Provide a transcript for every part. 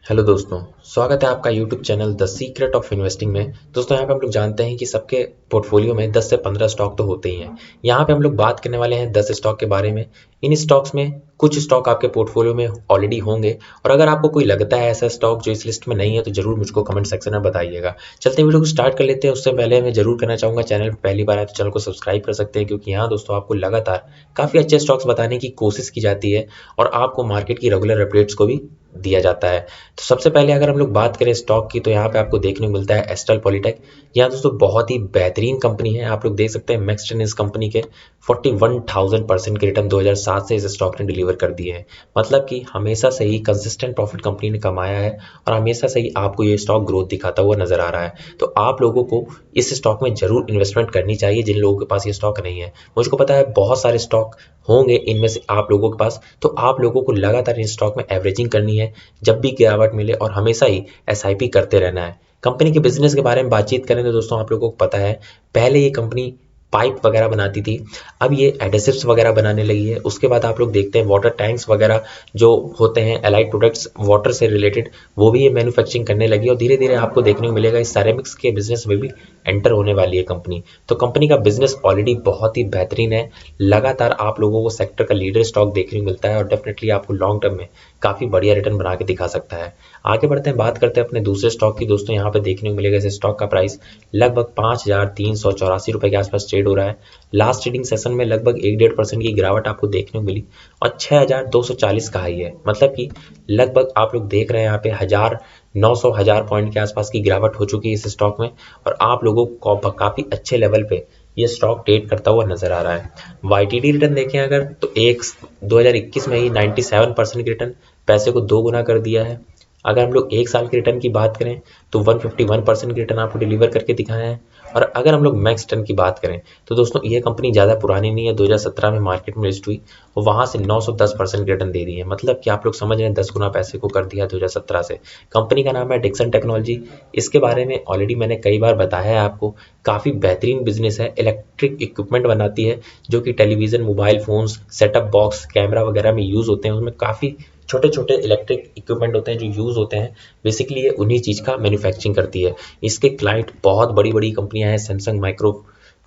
Hello दोस्तों, स्वागत है आपका YouTube channel the secret of investing में। दोस्तों यहाँ पे हम लोग जानते हैं कि सबके पोर्टफोलियो में 10 से 15 स्टॉक तो होते ही हैं। यहाँ पे हम लोग बात करने वाले हैं 10 स्टॉक के बारे में। इन स्टॉक्स में कुछ स्टॉक आपके पोर्टफोलियो में ऑलरेडी होंगे, और अगर आपको कोई लगता है ऐसा स्टॉक जो इस लिस्ट में नहीं है तो जरूर मुझको कमेंट सेक्शन में बताइएगा। चलते हैं वीडियो को स्टार्ट कर लेते हैं। उससे पहले मैं जरूर करना चाहूँगा, चैनल पर पहली बार आए तो चैनल को सब्सक्राइब कर सकते हैं, क्योंकि यहाँ दोस्तों आपको लगातार काफ़ी अच्छे स्टॉक्स बताने की कोशिश की जाती है और आपको मार्केट की रेगुलर अपडेट्स को भी दिया जाता है। तो सबसे पहले अगर हम लोग बात करें स्टॉक की, तो यहाँ पे आपको देखने को मिलता है एस्ट्रल पॉलीटेक। यहाँ दोस्तों बहुत ही बेहतरीन कंपनी है। आप लोग देख सकते हैं मैक्सटन इस कंपनी के 41,000% के रिटर्न 2007 से इस स्टॉक ने डिलीवर कर दिए हैं। मतलब कि हमेशा से ही कंसिस्टेंट प्रॉफिट कंपनी ने कमाया है और हमेशा से ही आपको ये स्टॉक ग्रोथ दिखाता हुआ नजर आ रहा है। तो आप लोगों को इस स्टॉक में जरूर इन्वेस्टमेंट करनी चाहिए जिन लोगों के पास ये स्टॉक नहीं है। मुझको पता है बहुत सारे स्टॉक होंगे इनमें से आप लोगों के पास, तो आप लोगों को लगातार इन स्टॉक में एवरेजिंग करनी है जब भी गिरावट मिले, और हमेशा ही एसआईपी करते रहना है। कंपनी के बिजनेस के बारे में बातचीत करें तो दोस्तों आप लोगों को पता है पहले ये कंपनी पाइप वगैरह बनाती थी, अब ये एडेसिव्स वगैरह बनाने लगी है। उसके बाद आप लोग देखते हैं वाटर टैंक्स वगैरह जो होते हैं एलाइड प्रोडक्ट्स वाटर से रिलेटेड, वो भी ये मैन्युफैक्चरिंग करने लगी और धीरे धीरे आपको देखने को मिलेगा इस सैरेमिक्स के बिजनेस में भी एंटर होने वाली है कंपनी। तो कंपनी का बिजनेस ऑलरेडी बहुत ही बेहतरीन है। लगातार आप लोगों को सेक्टर का लीडर स्टॉक देखने को मिलता है और डेफिनेटली आपको लॉन्ग टर्म में काफी बढ़िया रिटर्न बना के दिखा सकता है। आगे बढ़ते हैं, बात करते हैं अपने दूसरे स्टॉक की। दोस्तों यहाँ पे देखने को मिलेगा इस स्टॉक का प्राइस लगभग 5,384 रुपए के आसपास ट्रेड हो रहा है। लास्ट ट्रेडिंग सेशन में लगभग 1-1.5% की गिरावट आपको देखने को मिली और 6,240 का हाई है। मतलब कि लगभग आप लोग देख रहे हैं यहाँ पे 1,900 पॉइंट के आसपास की गिरावट हो चुकी है इस स्टॉक में, और आप लोगों को काफी अच्छे लेवल पे ये स्टॉक ट्रेड करता हुआ नजर आ रहा है। वाईटीडी रिटर्न देखें अगर, तो 2021 में ही 97% की रिटर्न पैसे को 2 गुना कर दिया है। अगर हम लोग 1 साल के रिटर्न की बात करें तो 151% की रिटर्न आपको डिलीवर करके दिखाया है। और अगर हम लोग मैक्स रिटर्न की बात करें तो दोस्तों ये कंपनी ज़्यादा पुरानी नहीं है, 2017 में मार्केट में लिस्ट हुई और वहाँ से 910% की रिटर्न दे दी है। मतलब कि आप लोग समझ रहे हैं 10 गुना पैसे को कर दिया 2017 से। कंपनी का नाम है डिक्सन टेक्नोलॉजी। इसके बारे में ऑलरेडी मैंने कई बार बताया है आपको। काफ़ी बेहतरीन बिजनेस है, इलेक्ट्रिक इक्विपमेंट बनाती है जो कि television, mobile phones, setup box, camera वगैरह में यूज़ होते हैं। उसमें काफ़ी छोटे छोटे इलेक्ट्रिक इक्विपमेंट होते हैं जो यूज़ होते हैं। बेसिकली ये उन्हीं चीज़ का मैन्युफैक्चरिंग करती है। इसके क्लाइंट बहुत बड़ी बड़ी कंपनियां हैं, सैमसंग,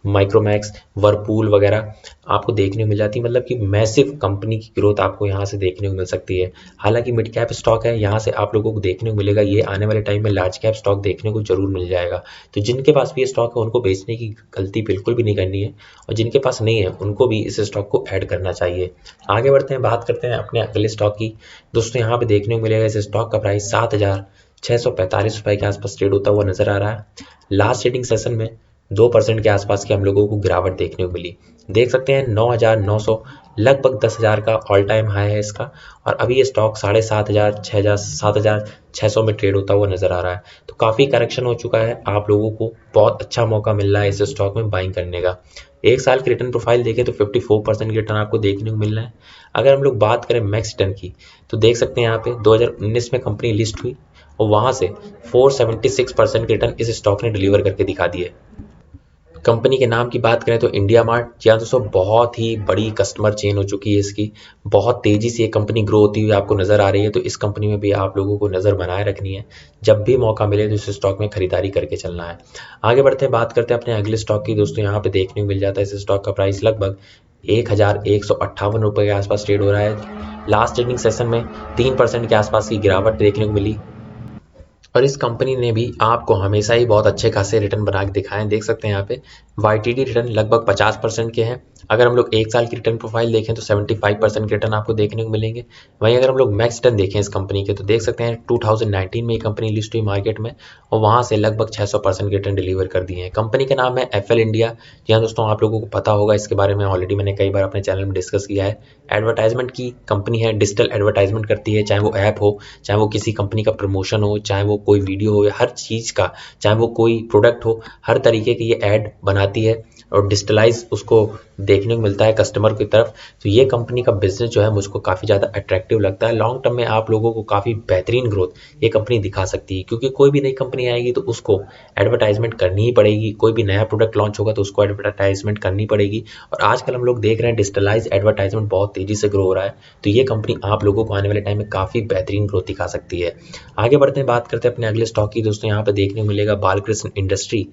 माइक्रोमैक्स, वर्लपूल वगैरह आपको देखने को मिल जाती है। मतलब कि मैसिव कंपनी की ग्रोथ आपको यहाँ से देखने को मिल सकती है। हालांकि मिड कैप स्टॉक है, यहाँ से आप लोगों को देखने को मिलेगा, ये आने वाले टाइम में लार्ज कैप स्टॉक देखने को जरूर मिल जाएगा। तो जिनके पास भी ये स्टॉक है उनको बेचने की गलती बिल्कुल भी नहीं करनी है, और जिनके पास नहीं है उनको भी इस स्टॉक को ऐड करना चाहिए। आगे बढ़ते हैं, बात करते हैं अपने अगले स्टॉक की। दोस्तों यहाँ पे देखने को मिलेगा इस स्टॉक का प्राइस 7,645 रुपए के आसपास ट्रेड होता हुआ नजर आ रहा है। लास्ट ट्रेडिंग सेशन में 2% के आसपास की हम लोगों को गिरावट देखने को मिली। देख सकते हैं 9,900, लगभग 10,000 का ऑल टाइम हाई है इसका, और अभी ये स्टॉक 7,500, 7,600 में ट्रेड होता हुआ नजर आ रहा है। तो काफ़ी करेक्शन हो चुका है। आप लोगों को बहुत अच्छा मौका मिल रहा है इस स्टॉक में बाइंग करने का। 1 साल की रिटर्न प्रोफाइल देखें तो 54% की रिटर्न आपको देखने को मिल रहा है। अगर हम लोग बात करें मैक्स रिटर्न की, तो देख सकते हैं यहाँ पे 2019 में कंपनी लिस्ट हुई और वहां से 476% की रिटर्न इस स्टॉक ने डिलीवर करके दिखा दी है। कंपनी के नाम की बात करें तो इंडिया मार्ट, जहाँ दोस्तों बहुत ही बड़ी कस्टमर चेन हो चुकी है इसकी। बहुत तेजी से ये कंपनी ग्रो होती हुई आपको नजर आ रही है। तो इस कंपनी में भी आप लोगों को नजर बनाए रखनी है। जब भी मौका मिले तो इस स्टॉक में खरीदारी करके चलना है। आगे बढ़ते हैं, बात करते हैं अपने अगले स्टॉक की। दोस्तों यहाँ पे देखने को मिल जाता है इस स्टॉक का प्राइस लगभग 1,158 रुपए के आसपास ट्रेड हो रहा है। लास्ट ट्रेडिंग सेशन में 3% के आसपास की गिरावट देखने को मिली, और इस कंपनी ने भी आपको हमेशा ही बहुत अच्छे खासे रिटर्न बना के दिखाए हैं। देख सकते हैं यहाँ पे वाईटीडी रिटर्न लगभग 50% के हैं। अगर हम लोग 1 साल की रिटर्न प्रोफाइल देखें तो 75% के रिटर्न आपको देखने को मिलेंगे। वहीं अगर हम लोग मैक्स रिटर्न देखें इस कंपनी के, तो देख सकते हैं 2019 में ये कंपनी लिस्ट हुई मार्केट में और वहां से लगभग 600% के रिटर्न डिलीवर कर दिए हैं। कंपनी का नाम है एफएल इंडिया। जी हाँ दोस्तों, आप लोगों को पता होगा, इसके बारे में ऑलरेडी मैंने कई बार अपने चैनल में डिस्कस किया है। एडवर्टाइजमेंट की कंपनी है, डिजिटल एडवर्टाइजमेंट करती है, चाहे वो ऐप हो, चाहे वो किसी कंपनी का प्रमोशन हो, चाहे वो कोई वीडियो हो, हर चीज़ का, चाहे वो कोई प्रोडक्ट हो, हर तरीके की ये ऐड बनाती है। और डिजिटलाइज उसको देखने को मिलता है कस्टमर की तरफ। तो ये कंपनी का बिजनेस जो है मुझको काफ़ी ज़्यादा अट्रैक्टिव लगता है। लॉन्ग टर्म में आप लोगों को काफ़ी बेहतरीन ग्रोथ ये कंपनी दिखा सकती है, क्योंकि कोई भी नई कंपनी आएगी तो उसको एडवर्टाइजमेंट करनी ही पड़ेगी। कोई भी नया प्रोडक्ट लॉन्च होगा तो उसको एडवर्टाइजमेंट करनी पड़ेगी। और आजकल हम लोग देख रहे हैं डिजिटलाइज एडवर्टाइजमेंट बहुत तेज़ी से ग्रो हो रहा है। तो ये कंपनी आप लोगों को आने वाले टाइम में काफ़ी बेहतरीन ग्रोथ दिखा सकती है। आगे बढ़ते हैं, बात करते हैं अपने अगले स्टॉक की। दोस्तों यहाँ पे देखने को मिलेगा बालकृष्ण इंडस्ट्री।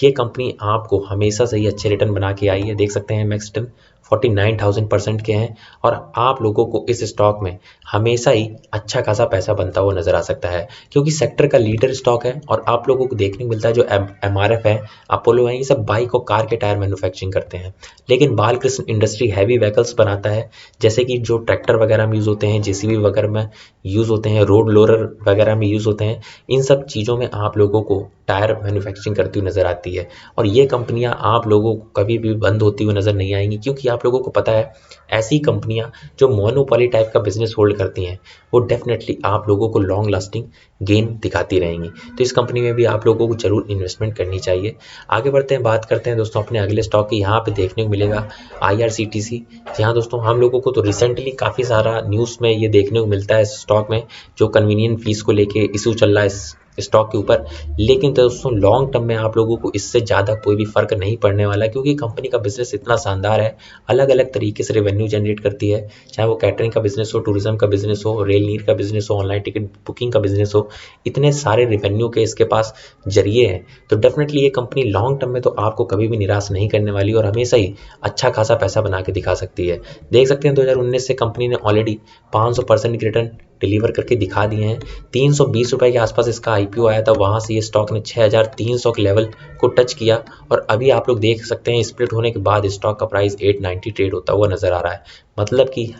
ये कंपनी आपको हमेशा से ही अच्छे रिटर्न बना के आई है। देख सकते हैं मैक्स रिटर्न 49,000% के हैं और आप लोगों को इस स्टॉक में हमेशा ही अच्छा खासा पैसा बनता हुआ नजर आ सकता है, क्योंकि सेक्टर का लीडर स्टॉक है। और आप लोगों को देखने को मिलता है जो MRF है, अपोलो है, ये सब बाइक और कार के टायर मैन्युफैक्चरिंग करते हैं। लेकिन बालकृष्ण इंडस्ट्री हैवी व्हीकल्स बनाता है, जैसे कि जो ट्रैक्टर वगैरह में यूज़ होते हैं, JCB वगैरह में यूज़ होते हैं, रोड लोरर वगैरह में यूज़ होते हैं। इन सब चीज़ों में आप लोगों को टायर मैन्युफैक्चरिंग करती हुई नजर आती है। और ये कंपनियां आप लोगों को कभी भी बंद होती हुई नजर नहीं आएंगी, क्योंकि आप लोगों को पता है ऐसी कंपनियां जो मोनोपोली टाइप का बिजनेस होल्ड करती हैं वो डेफिनेटली आप लोगों को लॉन्ग लास्टिंग गेन दिखाती रहेंगी। तो इस कंपनी में भी आप लोगों को जरूर इन्वेस्टमेंट करनी चाहिए। आगे बढ़ते हैं, बात करते हैं दोस्तों अपने अगले स्टॉक की। यहाँ पे देखने को मिलेगा IRCTC। यहाँ दोस्तों हम लोगों को तो रिसेंटली काफ़ी सारा न्यूज़ में ये देखने को मिलता है इस स्टॉक में, जो कन्वीनियंट फीस को लेके इशू चल रहा है इस स्टॉक के ऊपर। लेकिन दोस्तों लॉन्ग टर्म में आप लोगों को इससे ज़्यादा कोई भी फर्क नहीं पड़ने वाला, क्योंकि कंपनी का बिजनेस इतना शानदार है, अलग अलग तरीके से रेवेन्यू जनरेट करती है। चाहे वो कैटरिंग का बिजनेस हो, टूरिज्म का बिजनेस हो, रेल नीर का बिजनेस हो, ऑनलाइन टिकट बुकिंग का बिजनेस हो, इतने सारे रेवेन्यू के इसके पास जरिए हैं। तो डेफिनेटली ये कंपनी लॉन्ग टर्म में तो आपको कभी भी निराश नहीं करने वाली और हमेशा ही अच्छा खासा पैसा बना के दिखा सकती है। देख सकते हैं 2019 से कंपनी ने ऑलरेडी 500% की रिटर्न डिलीवर करके दिखा दिए हैं। 320 रुपए के आसपास इसका IPO आया था, वहां से ये स्टॉक ने 6,300 के लेवल को टच किया और अभी आप लोग देख सकते हैं स्प्लिट होने के बाद स्टॉक का प्राइस 890 ट्रेड होता हुआ नजर आ रहा है। मतलब कि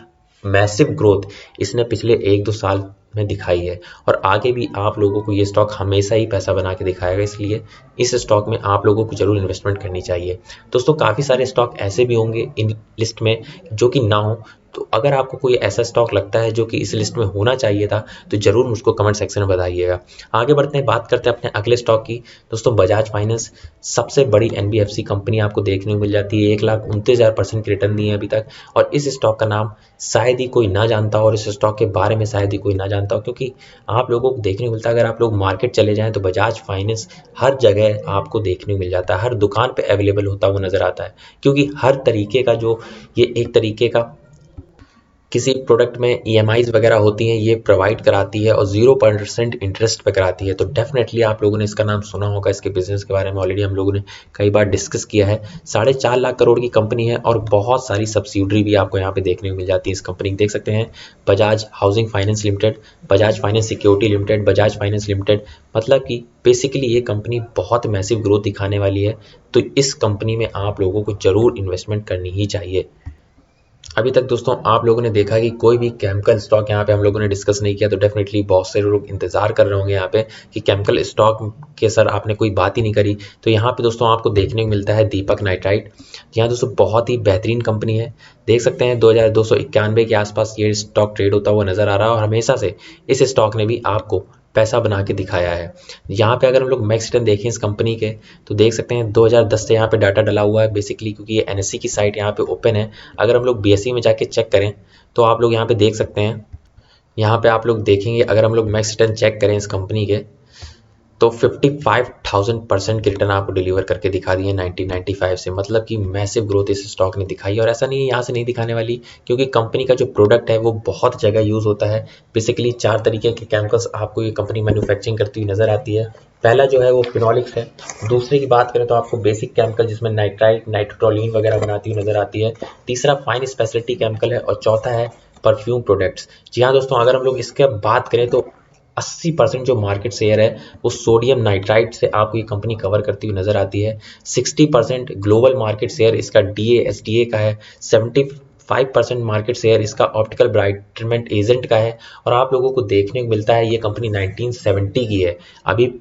मैसिव ग्रोथ इसने पिछले 1-2 साल में दिखाई है और आगे भी आप लोगों को ये स्टॉक हमेशा ही पैसा बना के दिखाएगा। इसलिए इस स्टॉक में आप लोगों को जरूर इन्वेस्टमेंट करनी चाहिए। दोस्तों काफ़ी सारे स्टॉक ऐसे भी होंगे इन लिस्ट में जो कि ना हो, तो अगर आपको कोई ऐसा स्टॉक लगता है जो कि इस लिस्ट में होना चाहिए था तो जरूर मुझको कमेंट सेक्शन में बताइएगा। आगे बढ़ते हैं, बात करते हैं अपने अगले स्टॉक की। दोस्तों बजाज फाइनेंस सबसे बड़ी NBFC कंपनी आपको देखने को मिल जाती है। 1,29,000% की रिटर्न दी है अभी तक। और इस स्टॉक का नाम शायद ही कोई ना जानता हो और इस स्टॉक के बारे में शायद ही कोई ना जानता हो, क्योंकि आप लोगों को देखने को मिलता है अगर आप लोग मार्केट चले जाएं तो बजाज फाइनेंस हर जगह आपको देखने को मिल जाता है, हर दुकान पे अवेलेबल होता हुआ नजर आता है। क्योंकि हर तरीके का जो ये एक तरीके का किसी प्रोडक्ट में EMIs वगैरह होती हैं ये प्रोवाइड कराती है और 0% इंटरेस्ट पे कराती है। तो डेफिनेटली आप लोगों ने इसका नाम सुना होगा, इसके बिजनेस के बारे में ऑलरेडी हम लोगों ने कई बार डिस्कस किया है। 4.5 लाख करोड़ की कंपनी है और बहुत सारी सब्सिडरी भी आपको यहाँ पे देखने को मिल जाती है इस कंपनी की। देख सकते हैं Bajaj housing finance limited, Bajaj finance security limited, Bajaj finance limited. मतलब कि बेसिकली ये कंपनी बहुत मैसिव ग्रोथ दिखाने वाली है। तो इस कंपनी में आप लोगों को जरूर इन्वेस्टमेंट करनी ही चाहिए। अभी तक दोस्तों आप लोगों ने देखा कि कोई भी केमिकल स्टॉक यहाँ पे हम लोगों ने डिस्कस नहीं किया, तो डेफिनेटली बहुत सारे लोग इंतजार कर रहे होंगे यहाँ पे कि केमिकल स्टॉक के सर आपने कोई बात ही नहीं करी। तो यहाँ पे दोस्तों आपको देखने को मिलता है दीपक नाइट्राइट। यहाँ दोस्तों बहुत ही बेहतरीन कंपनी है। देख सकते हैं 2,291 के आसपास ये स्टॉक ट्रेड होता हुआ नजर आ रहा है और हमेशा से इस स्टॉक ने भी आपको पैसा बना के दिखाया है। यहाँ पे अगर हम लोग मैक्स रिटर्न देखें इस कंपनी के तो देख सकते हैं 2010 से यहाँ पे डाटा डला हुआ है बेसिकली, क्योंकि ये NSE की साइट यहाँ पे ओपन है। अगर हम लोग BSE में जाके चेक करें तो आप लोग यहाँ पे देख सकते हैं, यहाँ पे आप लोग देखेंगे अगर हम लोग मैक्स रिटर्न चेक करें इस कंपनी के तो 55,000% की रिटर्न आपको डिलीवर करके दिखा दी है 1995 से। मतलब कि मैसिव ग्रोथ इस स्टॉक ने दिखाई है और ऐसा नहीं है यहाँ से नहीं दिखाने वाली, क्योंकि कंपनी का जो प्रोडक्ट है वो बहुत जगह यूज़ होता है। बेसिकली 4 तरीके के केमिकल्स आपको ये कंपनी मैन्युफैक्चरिंग करती हुई नजर आती है। पहला जो है वो फिनोलिक्स है। दूसरे की बात करें तो आपको बेसिक केमिकल जिसमें नाइट्राइट नाइट्रोटोलिन वगैरह बनाती हुई नजर आती है। तीसरा फाइन स्पेशलिटी केमिकल है और चौथा है परफ्यूम प्रोडक्ट्स। जी हाँ दोस्तों, अगर हम लोग इसके बात करें तो 80% जो मार्केट शेयर है वो सोडियम नाइट्राइट से आपको ये कंपनी कवर करती हुई नजर आती है। 60% ग्लोबल मार्केट शेयर इसका DA/SDA का है। 75% मार्केट शेयर इसका ऑप्टिकल ब्राइटमेंट एजेंट का है। और आप लोगों को देखने को मिलता है ये कंपनी 1970 की है। अभी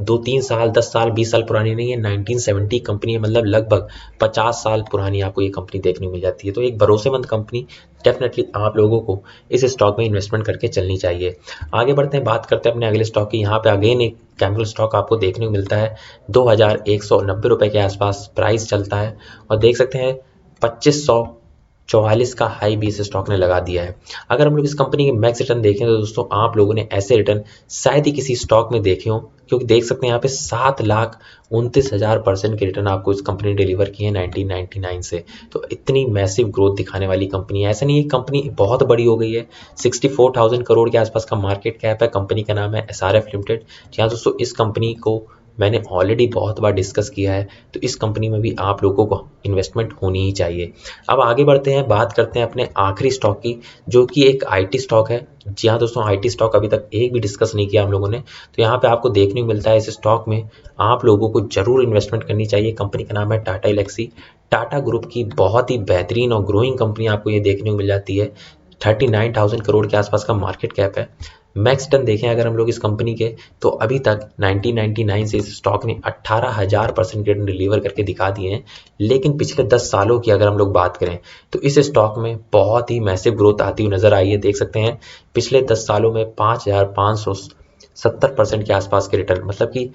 2-3 साल 10 साल 20 साल पुरानी नहीं है, 1970 कंपनी है, मतलब लगभग 50 साल पुरानी आपको ये कंपनी देखने को मिल जाती है। तो एक भरोसेमंद कंपनी, डेफिनेटली आप लोगों को इस स्टॉक में इन्वेस्टमेंट करके चलनी चाहिए। आगे बढ़ते हैं, बात करते हैं अपने अगले स्टॉक की। यहाँ पे अगेन एक कैमरल स्टॉक आपको देखने को मिलता है, 2190 रुपए के आसपास प्राइस चलता है और देख सकते हैं 2544 का हाई भी इस स्टॉक ने लगा दिया है। अगर हम लोग इस कंपनी के मैक्स रिटर्न देखें तो दोस्तों आप लोगों ने ऐसे रिटर्न शायद ही किसी स्टॉक में देखे हो, क्योंकि देख सकते हैं यहाँ पे 7,29,000% के रिटर्न आपको इस कंपनी ने डिलीवर किए हैं 1999 से। तो इतनी मैसिव ग्रोथ दिखाने वाली कंपनी है। ऐसा नहीं है, कंपनी बहुत बड़ी हो गई है, 64,000 करोड़ के आसपास का मार्केट कैप है। कंपनी का नाम है SRF लिमिटेड। जहाँ दोस्तों इस कंपनी को मैंने ऑलरेडी बहुत बार डिस्कस किया है, तो इस कंपनी में भी आप लोगों को इन्वेस्टमेंट होनी ही चाहिए। अब आगे बढ़ते हैं, बात करते हैं अपने आखिरी स्टॉक की, जो कि एक IT स्टॉक है। जी हाँ दोस्तों, IT स्टॉक अभी तक एक भी डिस्कस नहीं किया हम लोगों ने, तो यहाँ पे आपको देखने को मिलता है इस स्टॉक में आप लोगों को जरूर इन्वेस्टमेंट करनी चाहिए। कंपनी का नाम है टाटा एल्क्सी। टाटा ग्रुप की बहुत ही बेहतरीन और ग्रोइंग कंपनी आपको ये देखने को मिल जाती है। 39,000 करोड़ के आसपास का मार्केट कैप है। मैक्स टन देखें अगर हम लोग इस कंपनी के, तो अभी तक 1999 से इस स्टॉक ने 18,000% रिटर्न डिलीवर करके दिखा दिए हैं। लेकिन पिछले 10 सालों की अगर हम लोग बात करें तो इस स्टॉक में बहुत ही मैसिव ग्रोथ आती हुई नजर आई है। देख सकते हैं पिछले 10 सालों में 5,570% के आसपास के रिटर्न, मतलब कि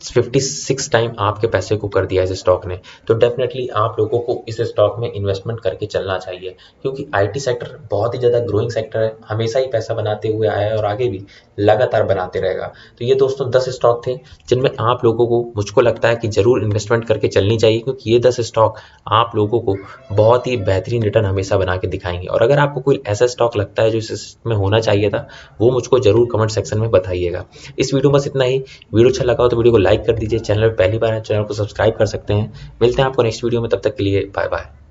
56 टाइम आपके पैसे को कर दिया इस स्टॉक ने। तो डेफिनेटली आप लोगों को इस स्टॉक में इन्वेस्टमेंट करके चलना चाहिए, क्योंकि IT सेक्टर बहुत ही ज़्यादा ग्रोइंग सेक्टर है, हमेशा ही पैसा बनाते हुए आया है और आगे भी लगातार बनाते रहेगा। तो ये दोस्तों 10 स्टॉक थे जिनमें आप लोगों को, मुझको लगता है कि ज़रूर इन्वेस्टमेंट करके चलनी चाहिए, क्योंकि ये 10 स्टॉक आप लोगों को बहुत ही बेहतरीन रिटर्न हमेशा बना के दिखाएंगे। और अगर आपको कोई ऐसा स्टॉक लगता है जो इसमें होना चाहिए था, वो मुझको जरूर कमेंट सेक्शन में बताइएगा। इस वीडियो में बस इतना ही। वीडियो अच्छा लगा हो तो वीडियो को लाइक कर दीजिए। चैनल पर पहली बार है, चैनल को सब्सक्राइब कर सकते हैं। मिलते हैं आपको नेक्स्ट वीडियो में, तब तक के लिए बाय बाय।